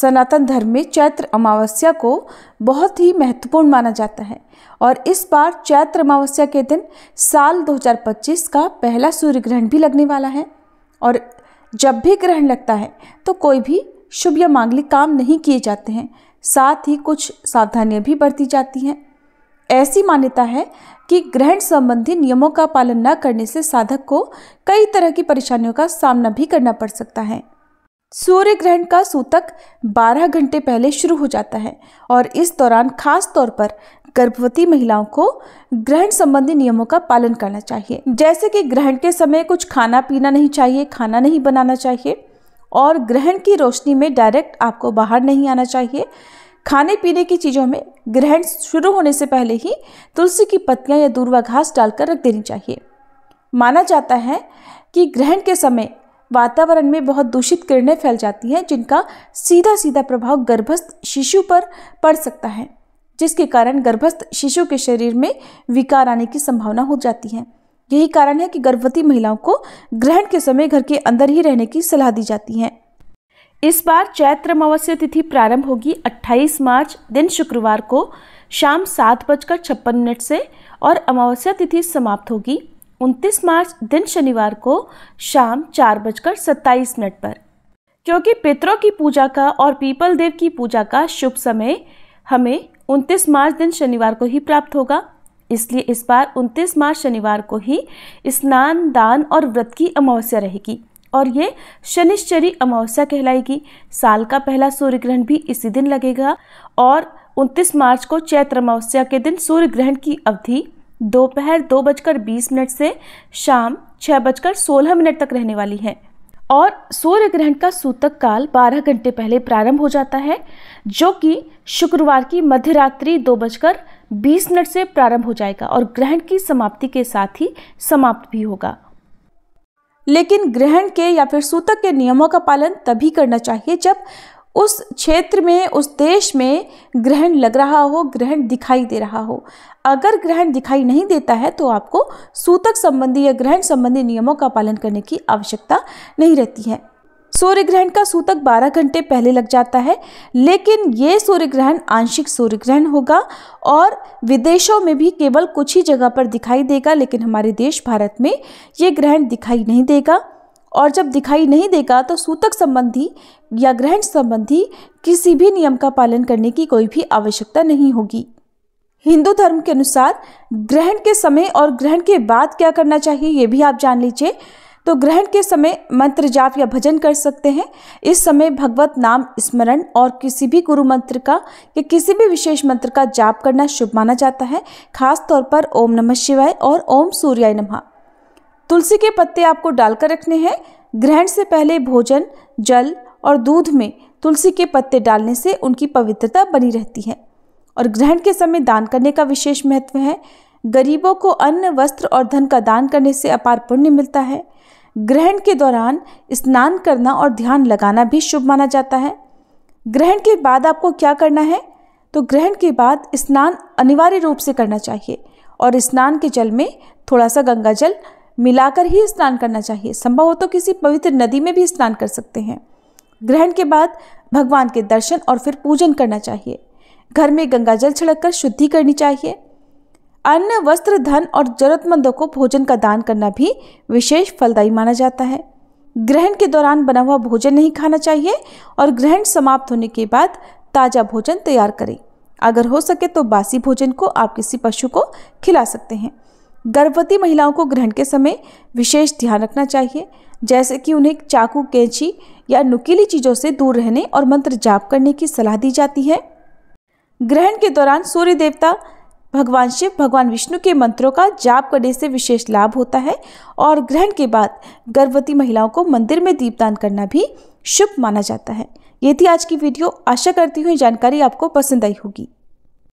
सनातन धर्म में चैत्र अमावस्या को बहुत ही महत्वपूर्ण माना जाता है और इस बार चैत्र अमावस्या के दिन साल 2025 का पहला सूर्य ग्रहण भी लगने वाला है। और जब भी ग्रहण लगता है तो कोई भी शुभ या मांगलिक काम नहीं किए जाते हैं, साथ ही कुछ सावधानियां भी बरती जाती हैं। ऐसी मान्यता है कि ग्रहण संबंधी नियमों का पालन न करने से साधक को कई तरह की परेशानियों का सामना भी करना पड़ सकता है। सूर्य ग्रहण का सूतक 12 घंटे पहले शुरू हो जाता है और इस दौरान खास तौर पर गर्भवती महिलाओं को ग्रहण संबंधी नियमों का पालन करना चाहिए, जैसे कि ग्रहण के समय कुछ खाना पीना नहीं चाहिए, खाना नहीं बनाना चाहिए और ग्रहण की रोशनी में डायरेक्ट आपको बाहर नहीं आना चाहिए। खाने पीने की चीज़ों में ग्रहण शुरू होने से पहले ही तुलसी की पत्तियां या दूर्वा घास डालकर रख देनी चाहिए। माना जाता है कि ग्रहण के समय वातावरण में बहुत दूषित किरणें फैल जाती हैं, जिनका सीधा सीधा प्रभाव गर्भस्थ शिशु पर पड़ सकता है, जिसके कारण गर्भस्थ शिशु के शरीर में विकार आने की संभावना हो जाती है। यही कारण है कि गर्भवती महिलाओं को ग्रहण के समय घर के अंदर ही रहने की सलाह दी जाती है। इस बार चैत्र अमावस्या तिथि प्रारंभ होगी 28 मार्च दिन शुक्रवार को शाम 7:56 से और अमावस्या तिथि समाप्त होगी 29 मार्च दिन शनिवार को शाम 4:27 पर। क्योंकि पितरों की पूजा का और पीपल देव की पूजा का शुभ समय हमें 29 मार्च दिन शनिवार को ही प्राप्त होगा, इसलिए इस बार 29 मार्च शनिवार को ही स्नान, दान और व्रत की अमावस्या रहेगी और ये शनिश्चरी अमावस्या कहलाएगी। साल का पहला सूर्य ग्रहण भी इसी दिन लगेगा और 29 मार्च को चैत्र अमावस्या के दिन सूर्य ग्रहण की अवधि दोपहर 2:20 से शाम 6:16 तक रहने वाली है और सूर्य ग्रहण का सूतक काल 12 घंटे पहले प्रारंभ हो जाता है, जो कि शुक्रवार की मध्यरात्रि 2:20 से प्रारंभ हो जाएगा और ग्रहण की समाप्ति के साथ ही समाप्त भी होगा। लेकिन ग्रहण के या फिर सूतक के नियमों का पालन तभी करना चाहिए जब उस क्षेत्र में, उस देश में ग्रहण लग रहा हो, ग्रहण दिखाई दे रहा हो। अगर ग्रहण दिखाई नहीं देता है तो आपको सूतक संबंधी या ग्रहण संबंधी नियमों का पालन करने की आवश्यकता नहीं रहती है। सूर्य ग्रहण का सूतक 12 घंटे पहले लग जाता है, लेकिन ये सूर्य ग्रहण आंशिक सूर्य ग्रहण होगा और विदेशों में भी केवल कुछ ही जगह पर दिखाई देगा, लेकिन हमारे देश भारत में ये ग्रहण दिखाई नहीं देगा। और जब दिखाई नहीं देगा तो सूतक संबंधी या ग्रहण संबंधी किसी भी नियम का पालन करने की कोई भी आवश्यकता नहीं होगी। हिंदू धर्म के अनुसार ग्रहण के समय और ग्रहण के बाद क्या करना चाहिए ये भी आप जान लीजिए। तो ग्रहण के समय मंत्र जाप या भजन कर सकते हैं। इस समय भगवत नाम स्मरण और किसी भी गुरु मंत्र का या किसी भी विशेष मंत्र का जाप करना शुभ माना जाता है, खास तौर पर ओम नमः शिवाय और ओम सूर्याय नमः। तुलसी के पत्ते आपको डालकर रखने हैं। ग्रहण से पहले भोजन, जल और दूध में तुलसी के पत्ते डालने से उनकी पवित्रता बनी रहती है। और ग्रहण के समय दान करने का विशेष महत्व है। गरीबों को अन्न, वस्त्र और धन का दान करने से अपार पुण्य मिलता है। ग्रहण के दौरान स्नान करना और ध्यान लगाना भी शुभ माना जाता है। ग्रहण के बाद आपको क्या करना है? तो ग्रहण के बाद स्नान अनिवार्य रूप से करना चाहिए और स्नान के जल में थोड़ा सा गंगा जल मिलाकर ही स्नान करना चाहिए। संभव हो तो किसी पवित्र नदी में भी स्नान कर सकते हैं। ग्रहण के बाद भगवान के दर्शन और फिर पूजन करना चाहिए। घर में गंगा जल छिड़ककर शुद्धि करनी चाहिए। अन्न, वस्त्र, धन और जरूरतमंदों को भोजन का दान करना भी विशेष फलदायी माना जाता है। ग्रहण के दौरान बना हुआ भोजन नहीं खाना चाहिए और ग्रहण समाप्त होने के बाद ताज़ा भोजन तैयार करें। अगर हो सके तो बासी भोजन को आप किसी पशु को खिला सकते हैं। गर्भवती महिलाओं को ग्रहण के समय विशेष ध्यान रखना चाहिए, जैसे कि उन्हें चाकू, कैंची या नुकीली चीज़ों से दूर रहने और मंत्र जाप करने की सलाह दी जाती है। ग्रहण के दौरान सूर्य देवता भगवान शिव, भगवान विष्णु के मंत्रों का जाप करने से विशेष लाभ होता है और ग्रहण के बाद गर्भवती महिलाओं को मंदिर में दीपदान करना भी शुभ माना जाता है। ये थी आज की वीडियो। आशा करती हूँ जानकारी आपको पसंद आई होगी।